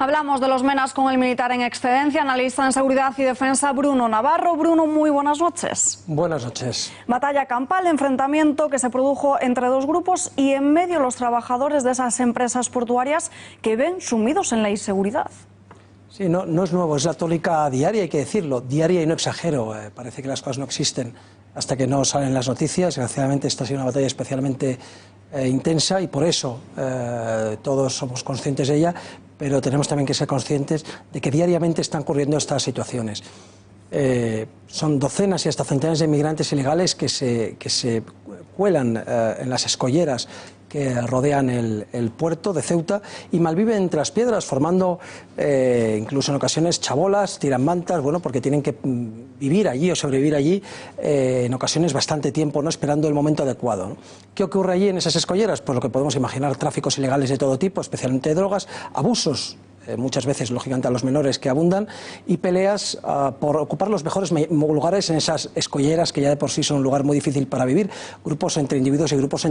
Hablamos de los menas con el militar en excedencia, analista en seguridad y defensa Bruno Navarro. Bruno, muy buenas noches. Buenas noches. Batalla campal, enfrentamiento que se produjo entre dos grupos y en medio los trabajadores de esas empresas portuarias que ven sumidos en la inseguridad. Sí, no es nuevo, es la tónica diaria, hay que decirlo, diaria y no exagero. Parece que las cosas no existen hasta que no salen las noticias. Desgraciadamente esta ha sido una batalla especialmente intensa y por eso todos somos conscientes de ella, pero tenemos también que ser conscientes de que diariamente están ocurriendo estas situaciones. Son docenas y hasta centenares de inmigrantes ilegales que se cuelan en las escolleras que rodean el puerto de Ceuta y malviven entre las piedras, formando incluso en ocasiones chabolas, tiran mantas, bueno, porque tienen que vivir allí o sobrevivir allí en ocasiones bastante tiempo, ¿no?, esperando el momento adecuado, ¿no? ¿Qué ocurre allí en esas escolleras? Pues lo que podemos imaginar: tráficos ilegales de todo tipo, especialmente de drogas, abusos, muchas veces, lógicamente, a los menores que abundan, y peleas por ocupar los mejores lugares en esas escolleras que ya de por sí son un lugar muy difícil para vivir. Grupos entre individuos y grupos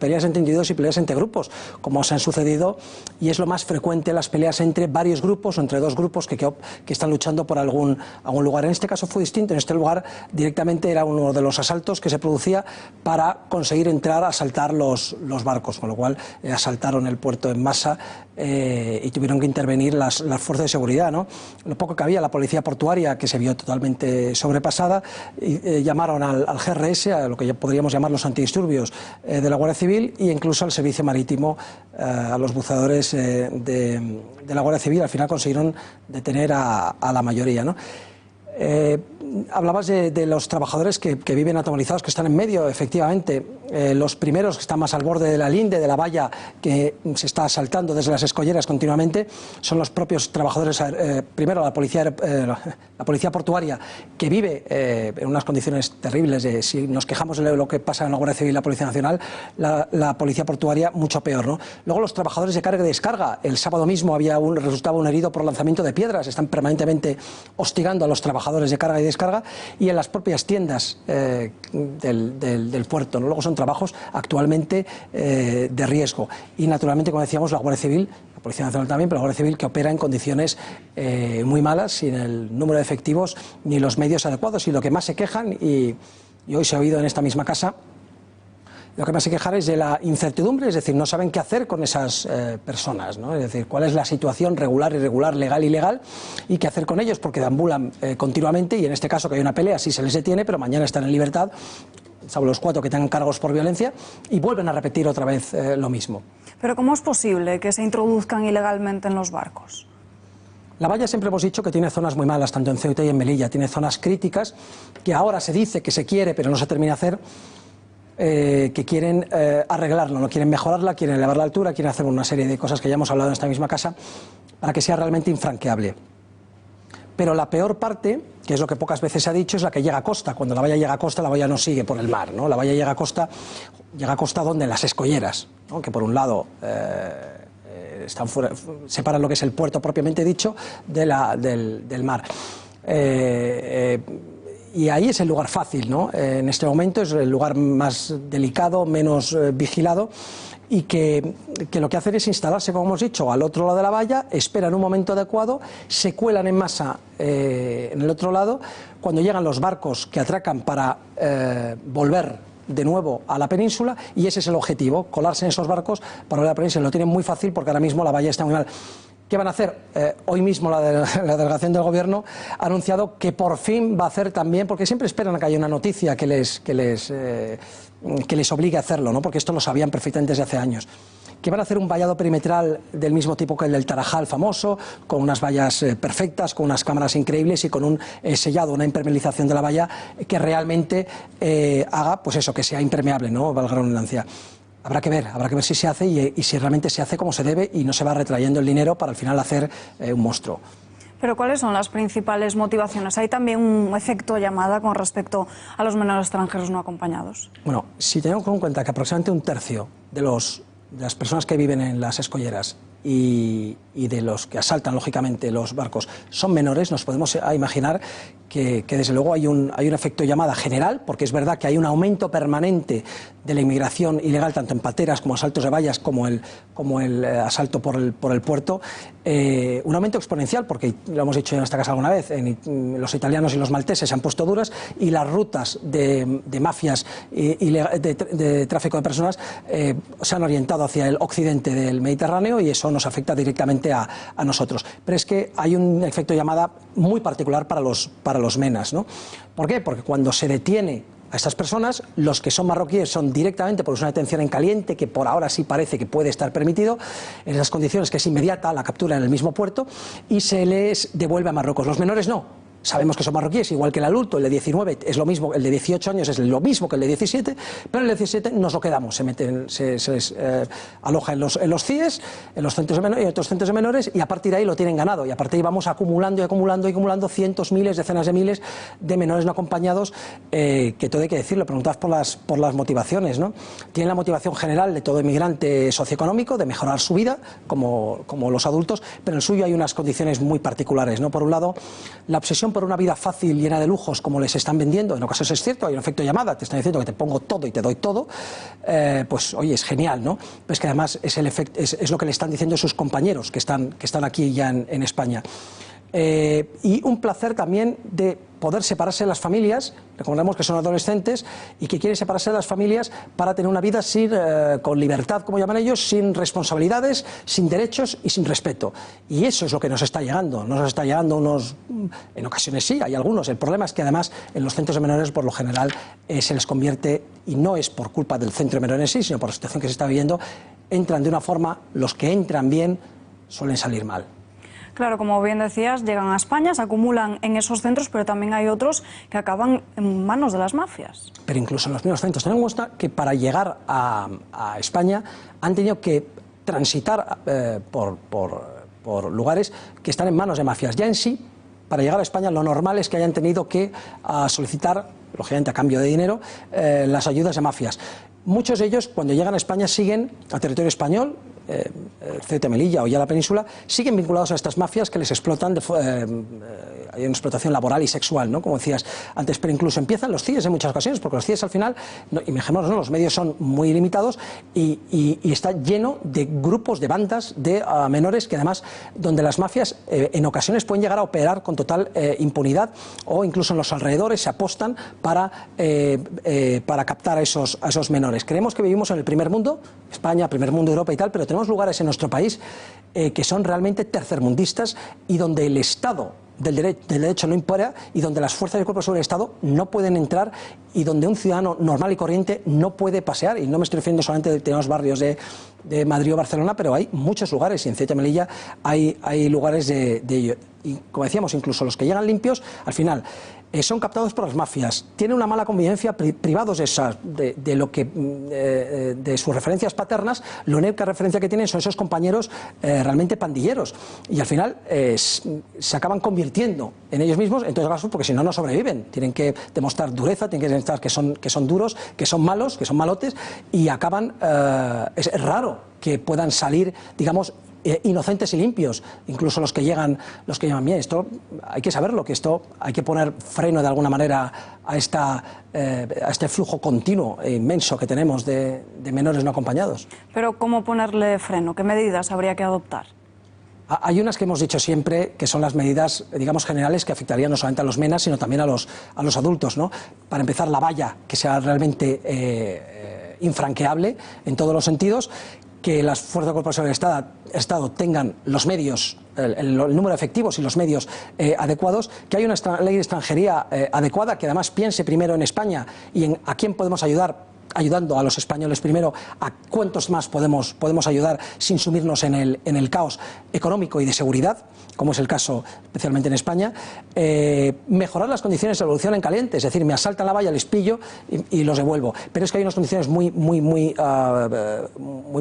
peleas entre individuos y peleas entre grupos, como se han sucedido, y es lo más frecuente, las peleas entre varios grupos o entre dos grupos que están luchando por algún lugar. En este caso fue distinto. En este lugar directamente era uno de los asaltos que se producía para conseguir entrar a asaltar los barcos, con lo cual asaltaron el puerto en masa y tuvieron que intervenir las fuerzas de seguridad, ¿no? Lo poco que había, la policía portuaria, que se vio totalmente sobrepasada, llamaron al GRS, a lo que ya podríamos llamar los antidisturbios de la Guardia Civil, e incluso al servicio marítimo, a los buceadores de la Guardia Civil. Al final consiguieron detener a la mayoría, ¿no? Hablabas de los trabajadores que viven atomorizados, que están en medio, efectivamente. Los primeros que están más al borde de la linde, de la valla que se está asaltando desde las escolleras continuamente, son los propios trabajadores. Primero la policía portuaria, que vive en unas condiciones terribles. Si nos quejamos de lo que pasa en la Guardia Civil y la Policía Nacional, la policía portuaria mucho peor, ¿no? Luego los trabajadores de carga y descarga. El sábado mismo resultaba un herido por lanzamiento de piedras. Están permanentemente hostigando a los trabajadores de carga y descarga, y en las propias tiendas del puerto, ¿no? Luego son trabajos actualmente de riesgo. Y naturalmente, como decíamos, la Guardia Civil, la Policía Nacional también, pero la Guardia Civil, que opera en condiciones muy malas, sin el número de efectivos ni los medios adecuados. Y lo que más se quejan, y hoy se ha oído en esta misma casa, lo que más se quejan es de la incertidumbre, es decir, no saben qué hacer con esas personas, ¿no? Es decir, cuál es la situación regular, irregular, legal, ilegal, y qué hacer con ellos, porque deambulan continuamente, y en este caso que hay una pelea, sí se les detiene, pero mañana están en libertad, salvo los 4 que tengan cargos por violencia, y vuelven a repetir otra vez lo mismo. Pero ¿cómo es posible que se introduzcan ilegalmente en los barcos? La valla, siempre hemos dicho que tiene zonas muy malas, tanto en Ceuta y en Melilla. Tiene zonas críticas que ahora se dice que se quiere, pero no se termina de hacer, que quieren arreglarlo, no quieren mejorarla, quieren elevar la altura, quieren hacer una serie de cosas que ya hemos hablado en esta misma casa para que sea realmente infranqueable. Pero la peor parte, que es lo que pocas veces se ha dicho, es la que llega a costa. Cuando la valla llega a costa, la valla no sigue por el mar, ¿no? La valla llega a costa ¿dónde? En las escolleras, ¿no? Que por un lado separan lo que es el puerto propiamente dicho del mar. Y ahí es el lugar fácil, ¿no? En este momento es el lugar más delicado, menos vigilado, y que lo que hacen es instalarse, como hemos dicho, al otro lado de la valla, esperan un momento adecuado, se cuelan en masa en el otro lado. Cuando llegan los barcos que atracan para volver de nuevo a la península, y ese es el objetivo, colarse en esos barcos para volver a la península. Lo tienen muy fácil porque ahora mismo la valla está muy mal. ¿Qué van a hacer? Hoy mismo la delegación del Gobierno ha anunciado que por fin va a hacer también, porque siempre esperan a que haya una noticia que les obligue a hacerlo, ¿no? Porque esto lo sabían perfectamente desde hace años, que van a hacer un vallado perimetral del mismo tipo que el del Tarajal famoso, con unas vallas perfectas, con unas cámaras increíbles y con un sellado, una impermeabilización de la valla que realmente haga, pues eso, que sea impermeable, ¿no? Valga la redundancia. Habrá que ver si se hace y si realmente se hace como se debe y no se va retrayendo el dinero para al final hacer un monstruo. Pero ¿cuáles son las principales motivaciones? ¿Hay también un efecto llamada con respecto a los menores extranjeros no acompañados? Bueno, si tenemos en cuenta que aproximadamente un tercio de las personas que viven en las escolleras y de los que asaltan, lógicamente, los barcos son menores, nos podemos imaginar que desde luego hay un efecto llamada general, porque es verdad que hay un aumento permanente de la inmigración ilegal, tanto en pateras como asaltos de vallas, como el asalto por el puerto, un aumento exponencial, porque lo hemos dicho en esta casa alguna vez, los italianos y los malteses se han puesto duras y las rutas de mafias y de tráfico de personas se han orientado hacia el occidente del Mediterráneo, y eso nos afecta directamente a nosotros. Pero es que hay un efecto llamada muy particular para los MENAs, ¿no? ¿Por qué? Porque cuando se detiene a estas personas, los que son marroquíes son directamente por una detención en caliente, que por ahora sí parece que puede estar permitido, en esas condiciones, que es inmediata la captura en el mismo puerto, y se les devuelve a Marruecos. Los menores no. Sabemos que son marroquíes, igual que el adulto, el de 19 es lo mismo, el de 18 años es lo mismo que el de 17, pero el de 17 nos lo quedamos, se les aloja en los CIES, en los centros de menores y otros centros de menores, y a partir de ahí lo tienen ganado, y a partir de ahí vamos acumulando y acumulando y acumulando cientos, miles, decenas de miles de menores no acompañados, que todo hay que decirlo, preguntad por las motivaciones, ¿no? Tienen la motivación general de todo inmigrante socioeconómico, de mejorar su vida, como los adultos, pero en el suyo hay unas condiciones muy particulares, ¿no? Por un lado, la obsesión por una vida fácil, llena de lujos, como les están vendiendo. En ocasiones es cierto, hay un efecto llamada, te están diciendo que te pongo todo y te doy todo, pues oye, es genial, ¿no? Pero es que además es lo que le están diciendo sus compañeros que están aquí ya en España. Y un placer también de poder separarse de las familias. Recordemos que son adolescentes y que quieren separarse de las familias para tener una vida con libertad, como llaman ellos, sin responsabilidades, sin derechos y sin respeto. Y eso es lo que nos está llegando. Nos está llegando en ocasiones sí, hay algunos. El problema es que además en los centros de menores, por lo general, se les convierte, y no es por culpa del centro de menores en sí, sino por la situación que se está viviendo, entran de una forma, los que entran bien suelen salir mal. Claro, como bien decías, llegan a España, se acumulan en esos centros, pero también hay otros que acaban en manos de las mafias. Pero incluso en los mismos centros. Tenemos en cuenta que para llegar a España han tenido que transitar por lugares que están en manos de mafias. Ya en sí, para llegar a España, lo normal es que hayan tenido que solicitar, lógicamente a cambio de dinero, las ayudas de mafias. Muchos de ellos, cuando llegan a España, siguen a territorio español, Ceuta y Melilla o ya la península, siguen vinculados a estas mafias que les explotan, hay una explotación laboral y sexual, ¿no? Como decías antes, pero incluso empiezan los CIES en muchas ocasiones, porque los CIES al final, imaginémonos, ¿no? Los medios son muy limitados y está lleno de grupos, de bandas de menores que además, donde las mafias en ocasiones pueden llegar a operar con total impunidad, o incluso en los alrededores se apostan para captar a esos menores. Creemos que vivimos en el primer mundo, España, primer mundo, Europa y tal, pero tenemos lugares en nuestro país que son realmente tercermundistas y donde el Estado del derecho no impera y donde las fuerzas del cuerpo sobre el Estado no pueden entrar y donde un ciudadano normal y corriente no puede pasear. Y no me estoy refiriendo solamente a determinados barrios de Madrid o Barcelona, pero hay muchos lugares, y en Ceuta y Melilla hay lugares de ello. Y como decíamos, incluso los que llegan limpios, al final son captados por las mafias, tienen una mala convivencia, privados de sus referencias paternas. La única referencia que tienen son esos compañeros realmente pandilleros, y al final se acaban convirtiendo en ellos mismos, en todo caso, porque si no, no sobreviven. Tienen que demostrar dureza, tienen que demostrar que son duros, que son malos, que son malotes, y acaban, es raro que puedan salir, digamos, inocentes y limpios, incluso los que llegan bien. Esto hay que saberlo, que esto hay que poner freno de alguna manera a este flujo continuo e inmenso que tenemos de menores no acompañados. Pero ¿cómo ponerle freno? ¿Qué medidas habría que adoptar? Hay unas que hemos dicho siempre, que son las medidas, digamos, generales, que afectarían no solamente a los MENAs, sino también a los adultos, ¿no? Para empezar, la valla, que sea realmente infranqueable en todos los sentidos, que las fuerzas de corporación del Estado tengan los medios, el número de efectivos y los medios adecuados, que haya una ley de extranjería adecuada, que además piense primero en España y en a quién podemos ayudar, ayudando a los españoles primero, a cuántos más podemos ayudar sin sumirnos en el caos económico y de seguridad, como es el caso especialmente en España. Mejorar las condiciones de evolución en caliente, es decir, me asaltan la valla, les pillo y los devuelvo. Pero es que hay unas condiciones muy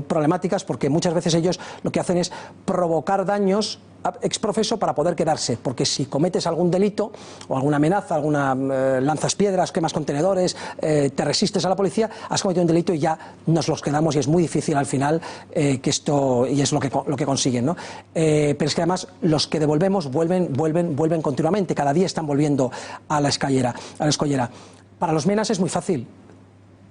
problemáticas, porque muchas veces ellos lo que hacen es provocar daños exprofeso para poder quedarse, porque si cometes algún delito o alguna amenaza, lanzas piedras, quemas contenedores, te resistes a la policía, has cometido un delito y ya nos los quedamos, y es muy difícil al final que esto, y es lo que consiguen, ¿no? Pero es que además los que devolvemos vuelven continuamente, cada día están volviendo a la escollera. Para los menas es muy fácil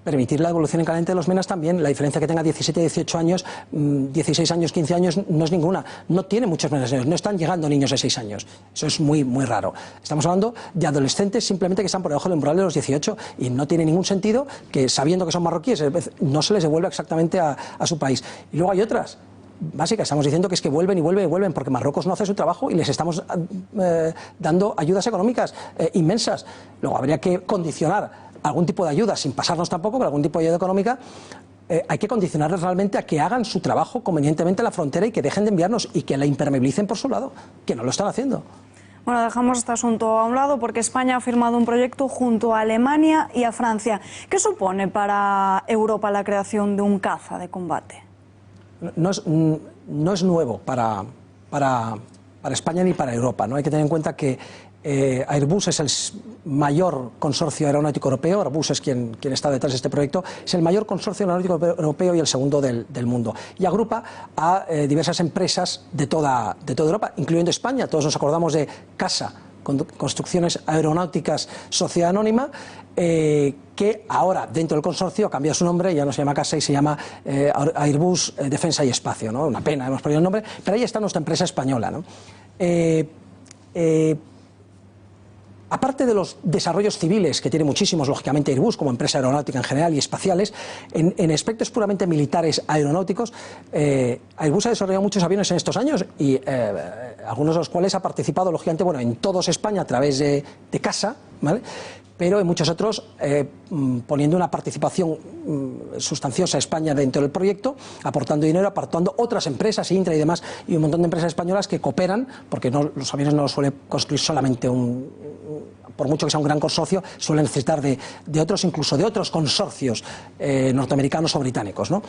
permitir la devolución en caliente de los menas también. La diferencia que tenga 17, 18 años, 16 años, 15 años no es ninguna. No tiene muchos menos niños, no están llegando niños de 6 años. Eso es muy raro. Estamos hablando de adolescentes simplemente que están por debajo del umbral de los 18, y no tiene ningún sentido que, sabiendo que son marroquíes, no se les devuelva exactamente a su país. Y luego hay otras básicas. Estamos diciendo que es que vuelven y vuelven porque Marruecos no hace su trabajo y les estamos dando ayudas económicas inmensas. Luego habría que condicionar algún tipo de ayuda, sin pasarnos tampoco, pero algún tipo de ayuda económica. Hay que condicionarles realmente a que hagan su trabajo convenientemente en la frontera y que dejen de enviarnos y que la impermeabilicen por su lado, que no lo están haciendo. Bueno, dejamos este asunto a un lado porque España ha firmado un proyecto junto a Alemania y a Francia. ¿Qué supone para Europa la creación de un caza de combate? No es nuevo para España ni para Europa, ¿no? Hay que tener en cuenta que Airbus es el mayor consorcio aeronáutico europeo. Airbus es quien está detrás de este proyecto. Es el mayor consorcio aeronáutico europeo y el segundo del mundo. Y agrupa a diversas empresas de toda Europa, incluyendo España. Todos nos acordamos de CASA, Construcciones Aeronáuticas Sociedad Anónima, que ahora dentro del consorcio ha cambiado su nombre, ya no se llama CASA y se llama Airbus Defensa y Espacio, ¿no? Una pena, hemos perdido el nombre, pero ahí está nuestra empresa española, ¿no? Aparte de los desarrollos civiles, que tiene muchísimos, lógicamente, Airbus como empresa aeronáutica en general y espaciales, en aspectos puramente militares aeronáuticos, Airbus ha desarrollado muchos aviones en estos años y algunos de los cuales ha participado, lógicamente, bueno, en toda España a través de CASA, ¿vale? Pero en muchos otros poniendo una participación sustanciosa a España dentro del proyecto, aportando dinero, aportando otras empresas, Intra y demás, y un montón de empresas españolas que cooperan, porque los aviones no los suele construir solamente por mucho que sea un gran consorcio, suelen necesitar de otros, incluso de otros consorcios norteamericanos o británicos, ¿no?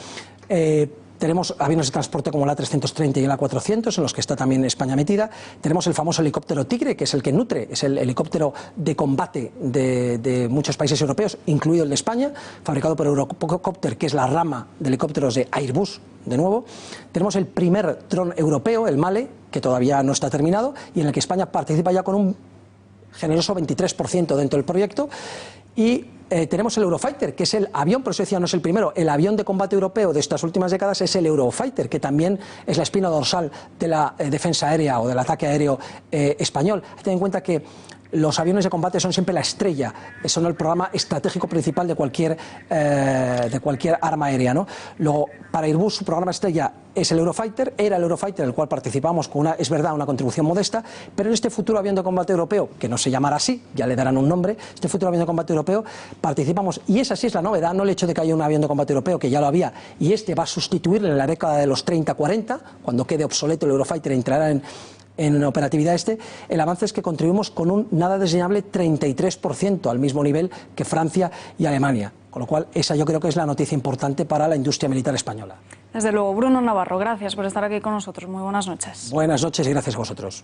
Tenemos aviones de transporte como el A330 y el A400, en los que está también España metida. Tenemos el famoso helicóptero Tigre, que es el que nutre, es el helicóptero de combate de muchos países europeos, incluido el de España, fabricado por Eurocopter, que es la rama de helicópteros de Airbus, de nuevo. Tenemos el primer dron europeo, el Male, que todavía no está terminado, y en el que España participa ya con un generoso 23% dentro del proyecto. Y tenemos el Eurofighter, que es el avión, por eso decía, no es el primero, el avión de combate europeo de estas últimas décadas es el Eurofighter, que también es la espina dorsal de la defensa aérea o del ataque aéreo español. Hay que tener en cuenta que los aviones de combate son siempre la estrella, son el programa estratégico principal de cualquier arma aérea, ¿no? Luego, para Airbus su programa estrella es el Eurofighter, era el Eurofighter, en el cual participamos con es verdad, una contribución modesta, pero en este futuro avión de combate europeo, que no se llamará así, ya le darán un nombre, este futuro avión de combate europeo participamos, y esa sí es la novedad, no el hecho de que haya un avión de combate europeo, que ya lo había, y este va a sustituirle en la década de los 30-40, cuando quede obsoleto el Eurofighter e entrará en operatividad el avance es que contribuimos con un nada desdeñable 33%, al mismo nivel que Francia y Alemania. Con lo cual, esa yo creo que es la noticia importante para la industria militar española. Desde luego. Bruno Navarro, gracias por estar aquí con nosotros. Muy buenas noches. Buenas noches y gracias a vosotros.